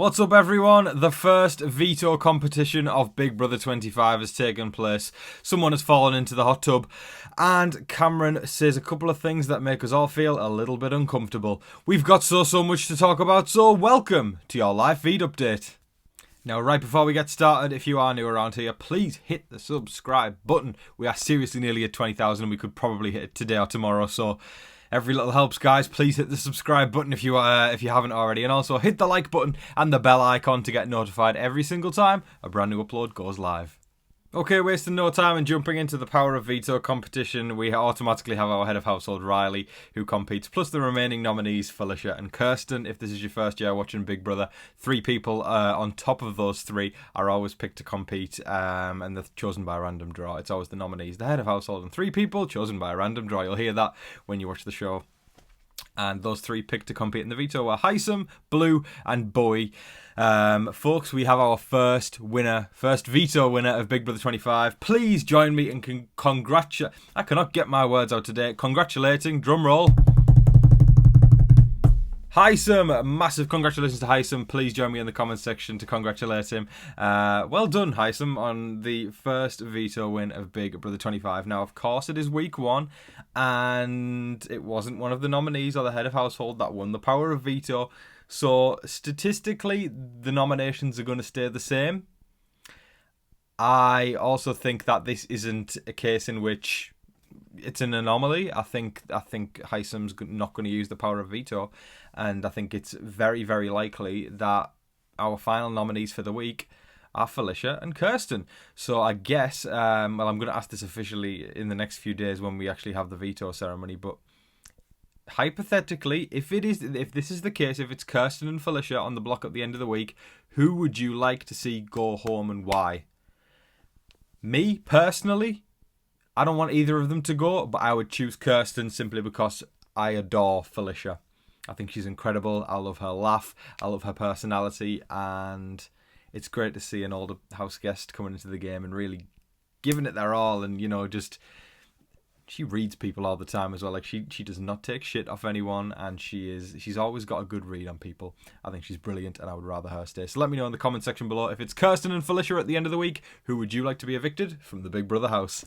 What's up, everyone? The first veto competition of Big Brother 25 has taken place. Someone has fallen into the hot tub, and Cameron says a couple of things that make us all feel a little bit uncomfortable. We've got so much to talk about, so welcome to your live feed update. Now, right before we get started, if you are new around here, please hit the subscribe button. We are seriously nearly at 20,000 and we could probably hit it today or tomorrow, so every little helps, guys. Please hit the subscribe button if you haven't already, and also hit the like button and the bell icon to get notified every single time a brand new upload goes live. Okay, wasting no time and jumping into the Power of Veto competition, we automatically have our head of household, Reilly, who competes, plus the remaining nominees, Felicia and Kirsten. If this is your first year watching Big Brother, 3 people on top of those 3 are always picked to compete, and they're chosen by a random draw. It's always the nominees, the head of household, and 3 people chosen by a random draw. You'll hear that when you watch the show. And those 3 picked to compete in the veto were Hisam, Blue, and Bowie. Folks, we have our first veto winner of Big Brother 25. Please join me in I cannot get my words out today. Congratulating, drum roll, Hisam. Massive congratulations to Hisam. Please join me in the comments section to congratulate him. Well done, Hisam, on the first veto win of Big Brother 25. Now, of course, it is week 1, and it wasn't one of the nominees or the head of household that won the power of veto. So, statistically, the nominations are going to stay the same. I also think that this isn't a case in which it's an anomaly. I think Hisam's not going to use the power of veto, and I think it's very, very likely that our final nominees for the week are Felicia and Kirsten. So I guess, I'm going to ask this officially in the next few days when we actually have the veto ceremony, but hypothetically, if this is the case, if it's Kirsten and Felicia on the block at the end of the week, who would you like to see go home and why? Me, personally, I don't want either of them to go, but I would choose Kirsten simply because I adore Felicia. I think she's incredible. I love her laugh. I love her personality. And it's great to see an older house guest coming into the game and really giving it their all. And, just she reads people all the time as well. Like, she does not take shit off anyone. And she's always got a good read on people. I think she's brilliant, and I would rather her stay. So let me know in the comment section below. If it's Kirsten and Felicia at the end of the week, who would you like to be evicted from the Big Brother house?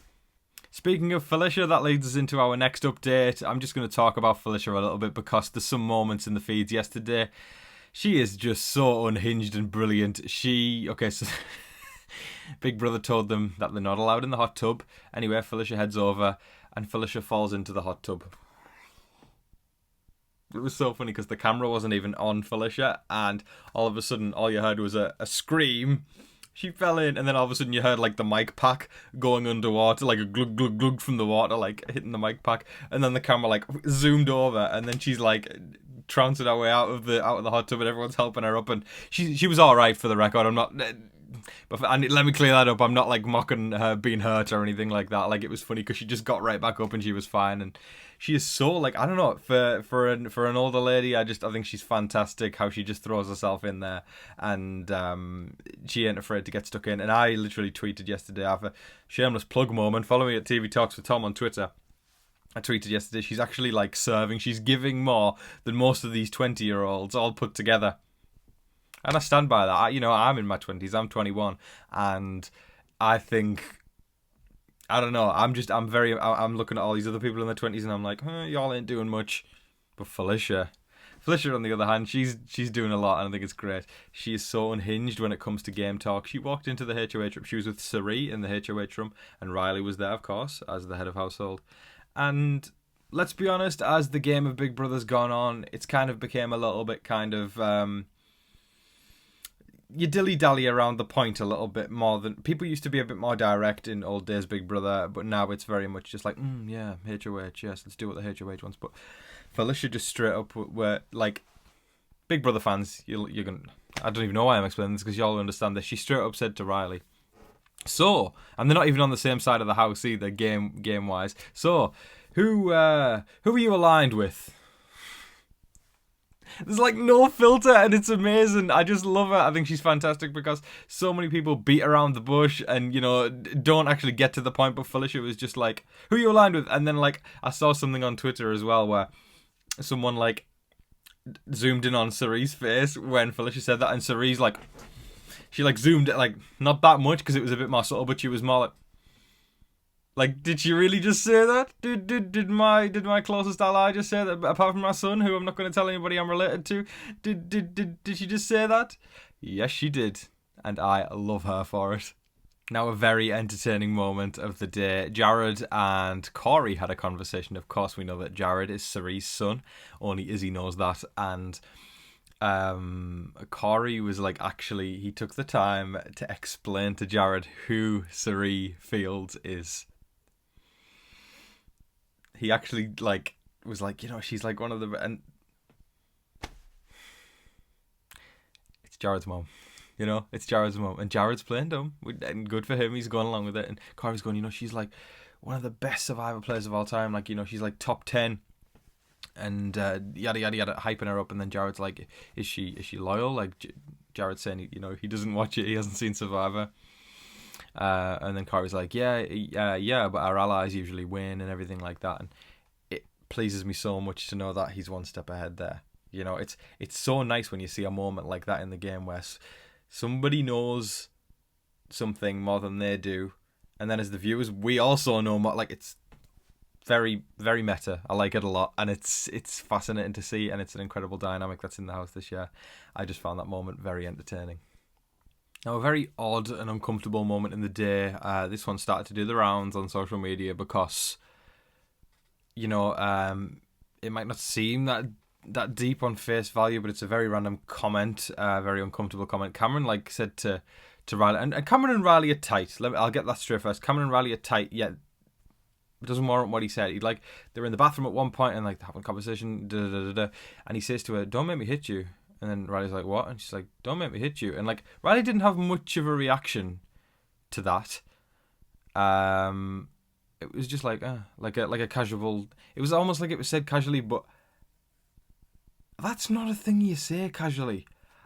Speaking of Felicia, that leads us into our next update. I'm just going to talk about Felicia a little bit because there's some moments in the feeds yesterday. She is just so unhinged and brilliant. So Big Brother told them that they're not allowed in the hot tub. Anyway, Felicia heads over and Felicia falls into the hot tub. It was so funny because the camera wasn't even on Felicia, and all of a sudden all you heard was a scream. She fell in, and then all of a sudden you heard like the mic pack going underwater, like a glug glug glug from the water, like hitting the mic pack, and then the camera like zoomed over, and then she's like trouncing her way out of the hot tub, and everyone's helping her up, and she was all right, for the record. I'm not, but let me clear that up. I'm not like mocking her being hurt or anything like that. Like, it was funny because she just got right back up and she was fine, and she is so, like, I don't know, for an older lady, I think she's fantastic how she just throws herself in there, and she ain't afraid to get stuck in. And I literally tweeted yesterday, I have a shameless plug moment, follow me at TV Talks with Tom on Twitter. I tweeted yesterday, she's actually like serving, she's giving more than most of these 20-year-olds all put together. And I stand by that. I'm in my 20s, I'm 21, and I think, I don't know, I'm looking at all these other people in their 20s and I'm like, y'all ain't doing much. But Felicia, on the other hand, she's doing a lot, and I think it's great. She is so unhinged when it comes to game talk. She walked into the HOH room. She was with Sari in the HOH room, and Reilly was there, of course, as the head of household. And let's be honest, as the game of Big Brother's gone on, it's kind of became a little bit kind of, you dilly-dally around the point a little bit more than people used to be. A bit more direct in old days Big Brother, but now it's very much just like, yeah, HOH, yes, let's do what the HOH wants. But Felicia just straight up, where, like, Big Brother fans, you're gonna, I don't even know why I'm explaining this because y'all understand this. She straight up said to Reilly, so, and they're not even on the same side of the house either, game wise. So, who are you aligned with? There's like no filter, and it's amazing. I just love her. I think she's fantastic because so many people beat around the bush and, don't actually get to the point. But Felicia was just like, who are you aligned with? And then, like, I saw something on Twitter as well where someone, like, zoomed in on Cerie's face when Felicia said that, and Cerie's like, she like zoomed like not that much because it was a bit more subtle, but she was more like, did she really just say that? Did my closest ally just say that? Apart from my son, who I'm not going to tell anybody I'm related to, did she just say that? Yes, she did, and I love her for it. Now, a very entertaining moment of the day. Jared and Corey had a conversation. Of course, we know that Jared is Cerie's son. Only Izzy knows that. And Corey was like, actually, he took the time to explain to Jared who Cerie Fields is. He actually like was like, she's like one of the, and it's Jared's mom. It's Jared's mom, and Jared's playing dumb, and good for him. He's going along with it, and Corey's going, she's like one of the best Survivor players of all time. Like, she's like top 10, and yada yada yada, hyping her up. And then Jared's like, is she loyal? Like, Jared's saying, he doesn't watch it, he hasn't seen Survivor. And then Corey's like, yeah, but our allies usually win and everything like that. And it pleases me so much to know that he's one step ahead there. It's so nice when you see a moment like that in the game where somebody knows something more than they do, and then as the viewers, we also know more. Like, it's very, very meta. I like it a lot, and it's fascinating to see, and it's an incredible dynamic that's in the house this year. I just found that moment very entertaining. Now, a very odd and uncomfortable moment in the day. This one started to do the rounds on social media because, it might not seem that deep on face value, but it's a very random comment, very uncomfortable comment. Cameron said to Reilly, and Cameron and Reilly are tight. I'll get that straight first. Cameron and Reilly are tight, yet it doesn't warrant what he said. They're in the bathroom at one point and having a conversation, and he says to her, "Don't make me hit you." And then Reilly's like, "What?" And she's like, "Don't make me hit you." And Reilly didn't have much of a reaction to that. It was just like a casual. It was almost like it was said casually, but that's not a thing you say casually.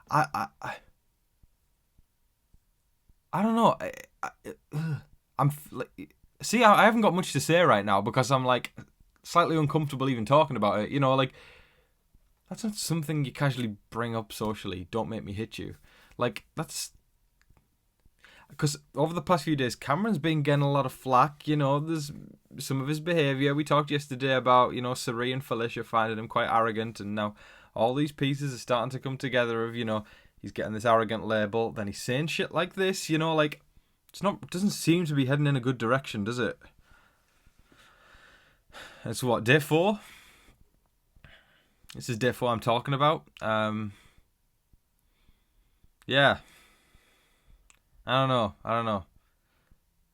I don't know. I haven't got much to say right now because I'm slightly uncomfortable even talking about it. That's not something you casually bring up socially. Don't make me hit you. That's because over the past few days, Cameron's been getting a lot of flack. There's some of his behaviour. We talked yesterday about Cerie and Felicia finding him quite arrogant, and now all these pieces are starting to come together of he's getting this arrogant label, then he's saying shit like this. It doesn't seem to be heading in a good direction, does it? It's what, day 4? This is day 4 I'm talking about. Yeah. I don't know.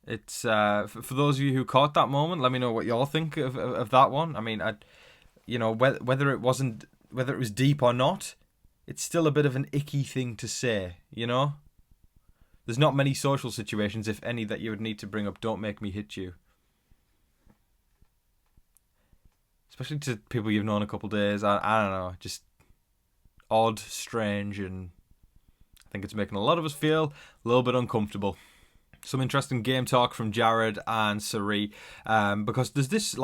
It's for those of you who caught that moment, let me know what y'all think of that one. I mean, whether it was deep or not, it's still a bit of an icky thing to say. There's not many social situations, if any, that you would need to bring up. Don't make me hit you. Especially to people you've known a couple of days. I don't know, just odd, strange, and I think it's making a lot of us feel a little bit uncomfortable. Some interesting game talk from Jared and Cerie, because there's this,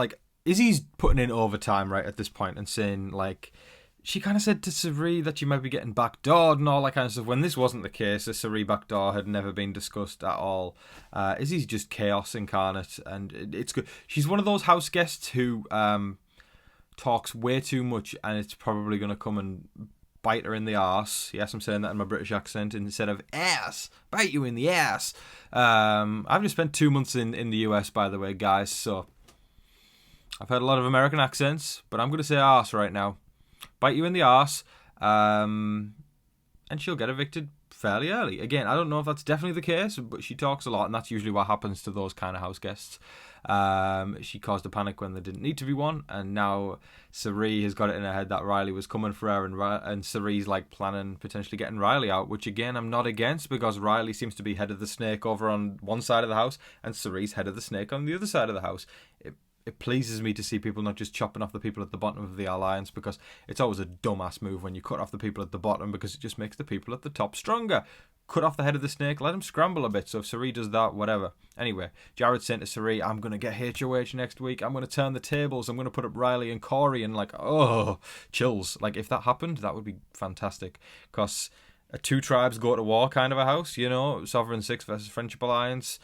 Izzy's putting in overtime right at this point and saying, she kind of said to Cerie that you might be getting backdoored and all that kind of stuff, when this wasn't the case. A Cerie backdoor had never been discussed at all. Izzy's just chaos incarnate, and it's good. She's one of those house guests who talks way too much, and it's probably going to come and bite her in the arse. Yes, I'm saying that in my British accent instead of ass. Bite you in the ass. I've just spent 2 months in the US, by the way, guys, so I've heard a lot of American accents, but I'm going to say arse right now. Bite you in the arse, and she'll get evicted fairly early. Again, I don't know if that's definitely the case, but she talks a lot, and that's usually what happens to those kind of house guests. She caused a panic when there didn't need to be one, and now Cerie has got it in her head that Reilly was coming for her, and Cerie's planning potentially getting Reilly out, which again I'm not against, because Reilly seems to be head of the snake over on one side of the house, and Cerie's head of the snake on the other side of the house. It pleases me to see people not just chopping off the people at the bottom of the alliance, because it's always a dumbass move when you cut off the people at the bottom, because it just makes the people at the top stronger. cut off the head of the snake, let him scramble a bit. So if Sari does that, whatever. Anyway, Jared's saying to Sari, I'm going to get HOH next week. I'm going to turn the tables. I'm going to put up Reilly and Corey. And like, oh, chills. Like, if that happened, that would be fantastic. Because a two tribes go to war kind of a house, you know, Sovereign 6 versus Friendship Alliance.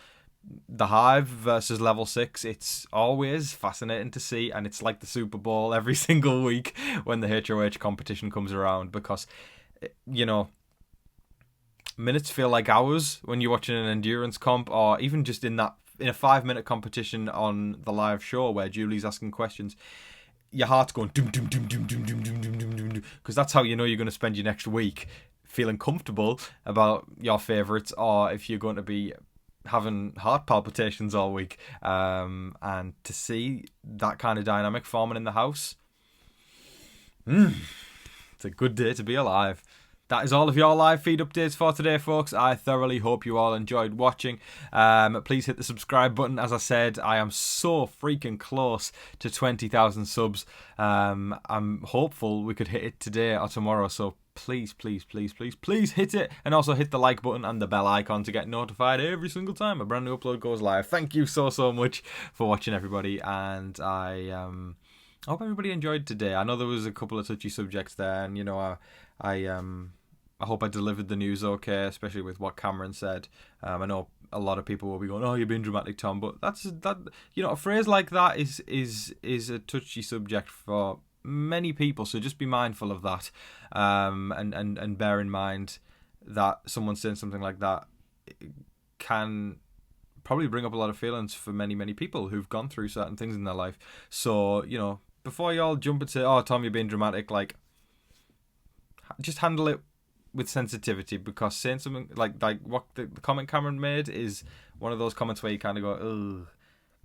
The Hive versus Level 6. It's always fascinating to see. And it's like the Super Bowl every single week when the HOH competition comes around. Because, you know, minutes feel like hours when you're watching an endurance comp, or even just in a 5-minute competition on the live show where Julie's asking questions. Your heart's going doom doom doom doom doom doom doom doom doom doom, because that's how you know you're going to spend your next week, feeling comfortable about your favourites, or if you're going to be having heart palpitations all week. And to see that kind of dynamic forming in the house, it's a good day to be alive. That is all of your live feed updates for today, folks. I thoroughly hope you all enjoyed watching. Please hit the subscribe button. As I said, I am so freaking close to 20,000 subs. I'm hopeful we could hit it today or tomorrow. So please, please, please, please, please hit it. And also hit the like button and the bell icon to get notified every single time a brand new upload goes live. Thank you so much for watching, everybody. And I hope everybody enjoyed today. I know there was a couple of touchy subjects there, and you know, I hope I delivered the news okay, especially with what Cameron said. I know a lot of people will be going, "Oh, you're being dramatic, Tom," but that you know, a phrase like that is a touchy subject for many people. So just be mindful of that, and bear in mind that someone saying something like that can probably bring up a lot of feelings for many people who've gone through certain things in their life. So, you know, before you all jump and say, "Oh, Tom, you're being dramatic," like, just handle it with sensitivity, because saying something like what the comment Cameron made is one of those comments where you kind of go, ugh,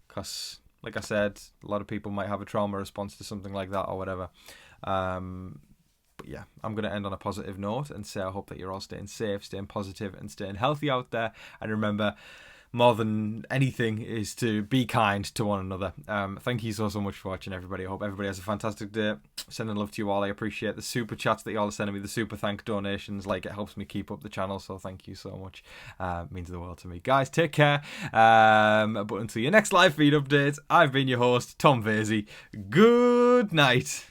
because, like I said, a lot of people might have a trauma response to something like that or whatever. But yeah, I'm going to end on a positive note and say I hope that you're all staying safe, staying positive, and staying healthy out there. And remember, more than anything, is to be kind to one another. Thank you so much for watching, everybody. I hope everybody has a fantastic day. Sending love to you all. I appreciate the super chats that you all are sending me, the super thank donations. Like, it helps me keep up the channel, so thank you so much. It means the world to me. Guys, take care. But until your next live feed update, I've been your host, Tom Vasey. Good night.